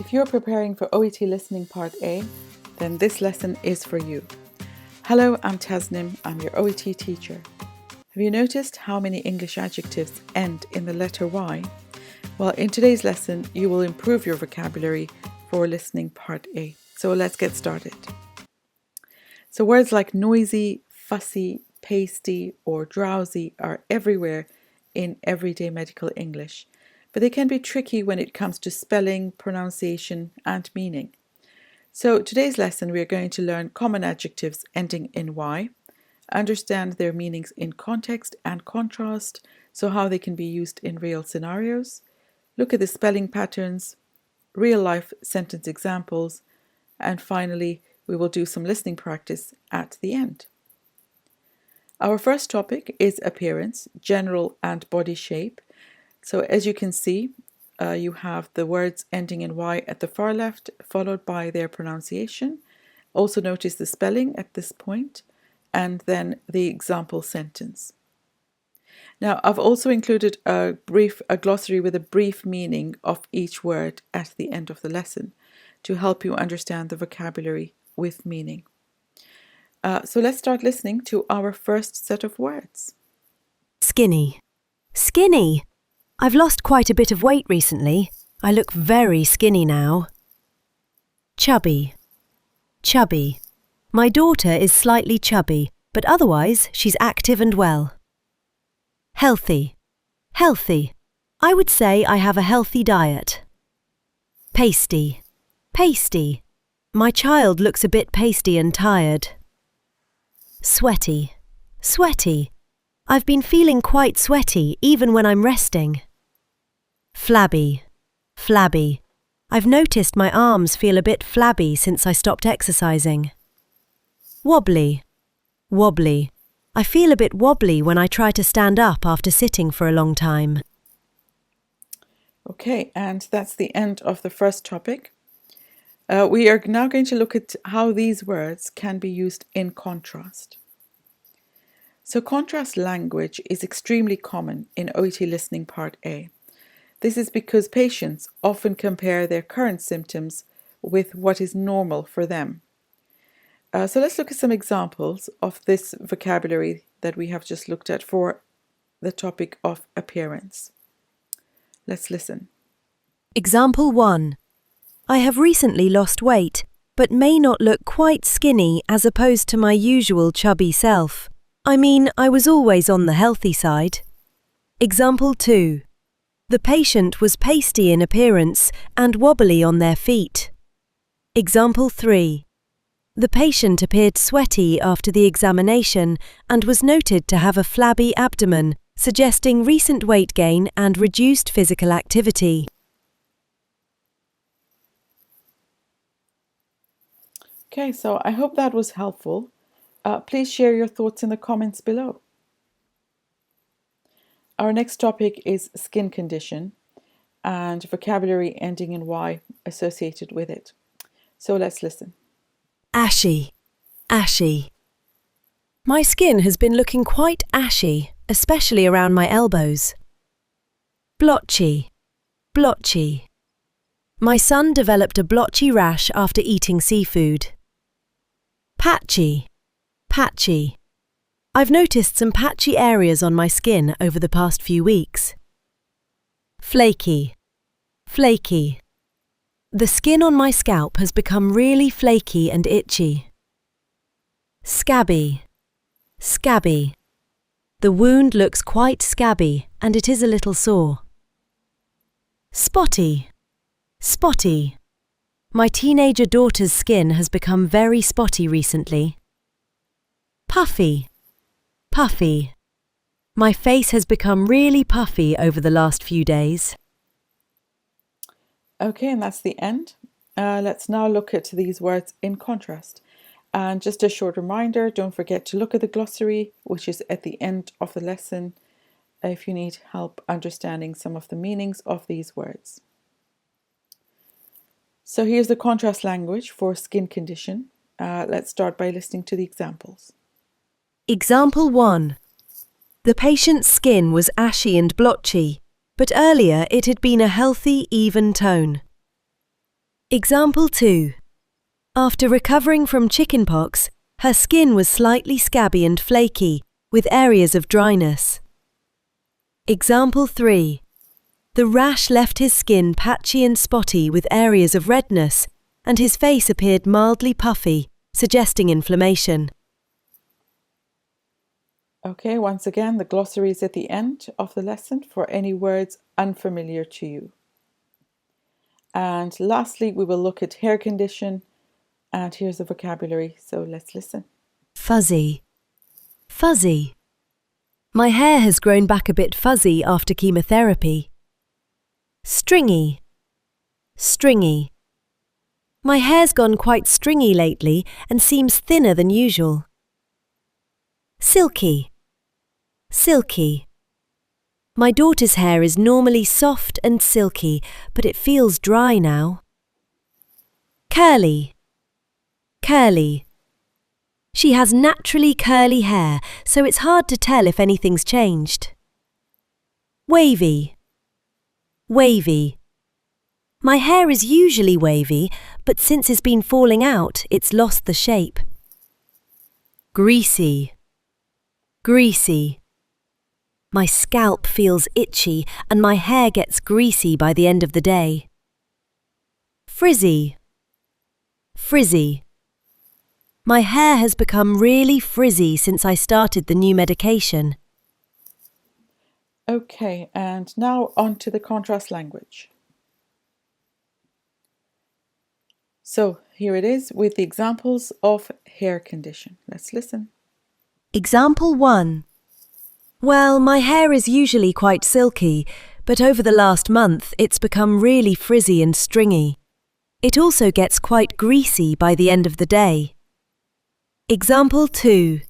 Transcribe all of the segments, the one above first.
If you're preparing for OET Listening Part A, then this lesson is for you. Hello, I'm Tasnim, I'm your OET teacher. Have you noticed how many English adjectives end in the letter Y? Well, in today's lesson, you will improve your vocabulary for Listening Part A. So let's get started. So words like noisy, fussy, pasty, or drowsy are everywhere in everyday medical English, but they can be tricky when it comes to spelling, pronunciation, and meaning. So today's lesson, we are going to learn common adjectives ending in Y, understand their meanings in context and contrast, so how they can be used in real scenarios, look at the spelling patterns, real-life sentence examples, and finally, we will do some listening practice at the end. Our first topic is appearance, general and body shape. So as you can see, you have the words ending in Y at the far left, followed by their pronunciation. Also notice the spelling at this point, and then the example sentence. Now, I've also included a glossary with a brief meaning of each word at the end of the lesson to help you understand the vocabulary with meaning. So let's start listening to our first set of words. Skinny. Skinny. I've lost quite a bit of weight recently. I look very skinny now. Chubby. Chubby. My daughter is slightly chubby, but otherwise she's active and well. Healthy. Healthy. I would say I have a healthy diet. Pasty. Pasty. My child looks a bit pasty and tired. Sweaty. Sweaty. I've been feeling quite sweaty even when I'm resting. Flabby. Flabby. I've noticed my arms feel a bit flabby since I stopped exercising. Wobbly. Wobbly. I feel a bit wobbly when I try to stand up after sitting for a long time. Okay, and that's the end of the first topic. We are now going to look at how these words can be used in contrast. So contrast language is extremely common in OET Listening Part A. This is because patients often compare their current symptoms with what is normal for them. So let's look at some examples of this vocabulary that we have just looked at for the topic of appearance. Let's listen. Example 1. I have recently lost weight, but may not look quite skinny as opposed to my usual chubby self. I mean, I was always on the healthy side. Example 2. The patient was pasty in appearance and wobbly on their feet. Example 3. The patient appeared sweaty after the examination and was noted to have a flabby abdomen, suggesting recent weight gain and reduced physical activity. Okay, so I hope that was helpful. Please share your thoughts in the comments below. Our next topic is skin condition and vocabulary ending in Y associated with it. So let's listen. Ashy. Ashy. My skin has been looking quite ashy, especially around my elbows. Blotchy. Blotchy. My son developed a blotchy rash after eating seafood. Patchy. Patchy. I've noticed some patchy areas on my skin over the past few weeks. Flaky. Flaky. The skin on my scalp has become really flaky and itchy. Scabby. Scabby. The wound looks quite scabby and it is a little sore. Spotty. Spotty. My teenager daughter's skin has become very spotty recently. Puffy. Puffy. My face has become really puffy over the last few days. Okay, and that's the end. Let's now look at these words in contrast. And just a short reminder, don't forget to look at the glossary, which is at the end of the lesson, if you need help understanding some of the meanings of these words. So here's the contrast language for skin condition. Let's start by listening to the examples. Example 1. The patient's skin was ashy and blotchy, but earlier it had been a healthy, even tone. Example 2. After recovering from chickenpox, her skin was slightly scabby and flaky, with areas of dryness. Example 3. The rash left his skin patchy and spotty with areas of redness, and his face appeared mildly puffy, suggesting inflammation. Okay, once again, the glossary is at the end of the lesson for any words unfamiliar to you. And lastly, we will look at hair condition, and here's the vocabulary, so let's listen. Fuzzy. Fuzzy. My hair has grown back a bit fuzzy after chemotherapy. Stringy. Stringy. My hair's gone quite stringy lately and seems thinner than usual. Silky. Silky. My daughter's hair is normally soft and silky, but it feels dry now. Curly. Curly. She has naturally curly hair, so it's hard to tell if anything's changed. Wavy. Wavy. My hair is usually wavy, but since it's been falling out, it's lost the shape. Greasy. Greasy. My scalp feels itchy and my hair gets greasy by the end of the day. Frizzy. Frizzy. My hair has become really frizzy since I started the new medication. Okay, and now on to the contrast language. So here it is with the examples of hair condition. Let's listen. Example 1. Well, my hair is usually quite silky, but over the last month it's become really frizzy and stringy. It also gets quite greasy by the end of the day. Example 2.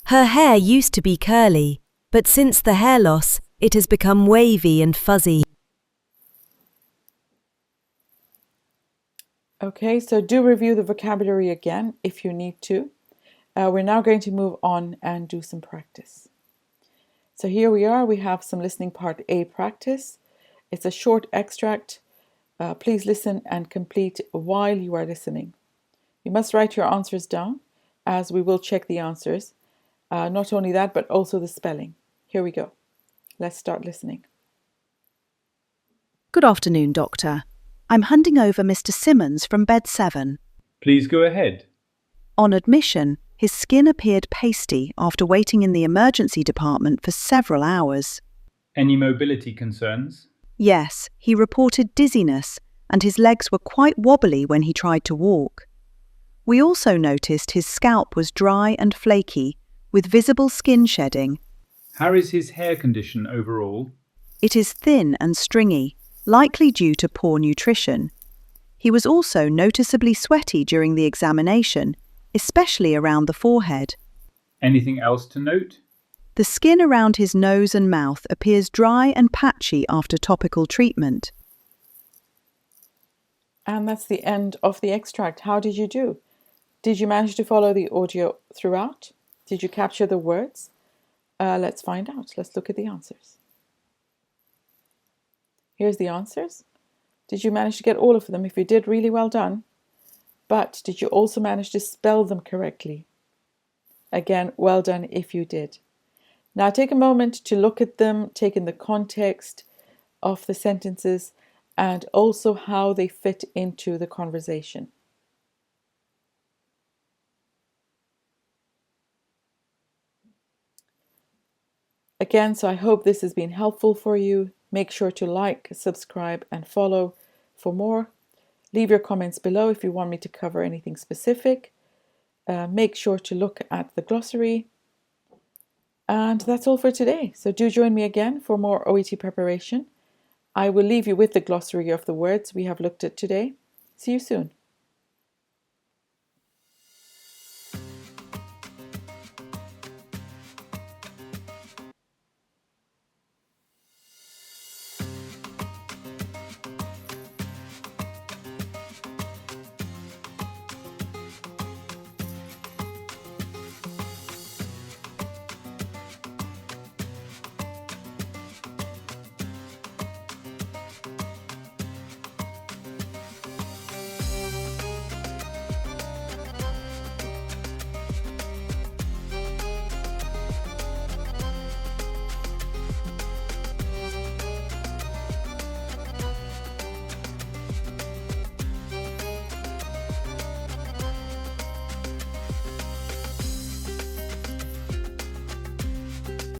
Her hair used to be curly, but since the hair loss, it has become wavy and fuzzy. Okay, so do review the vocabulary again if you need to. We're now going to move on and do some practice. So here we are, we have some listening part A practice. It's a short extract. Please listen and complete while you are listening. You must write your answers down, as we will check the answers. Not only that, but also the spelling. Here we go. Let's start listening. Good afternoon, Doctor. I'm handing over Mr. Simmons from bed 7. Please go ahead. On admission, his skin appeared pasty after waiting in the emergency department for several hours. Any mobility concerns? Yes, he reported dizziness, and his legs were quite wobbly when he tried to walk. We also noticed his scalp was dry and flaky, with visible skin shedding. How is his hair condition overall? It is thin and stringy, likely due to poor nutrition. He was also noticeably sweaty during the examination, especially around the forehead. Anything else to note? The skin around his nose and mouth appears dry and patchy after topical treatment. And that's the end of the extract. How did you do? Did you manage to follow the audio throughout? Did you capture the words? Let's find out. Let's look at the answers. Here's the answers. Did you manage to get all of them? If you did, really well done. But did you also manage to spell them correctly? Again, well done if you did. Now take a moment to look at them, take in the context of the sentences and also how they fit into the conversation. Again, so I hope this has been helpful for you. Make sure to like, subscribe and follow for more. Leave your comments below if you want me to cover anything specific. Make sure to look at the glossary. And that's all for today. So do join me again for more OET preparation. I will leave you with the glossary of the words we have looked at today. See you soon.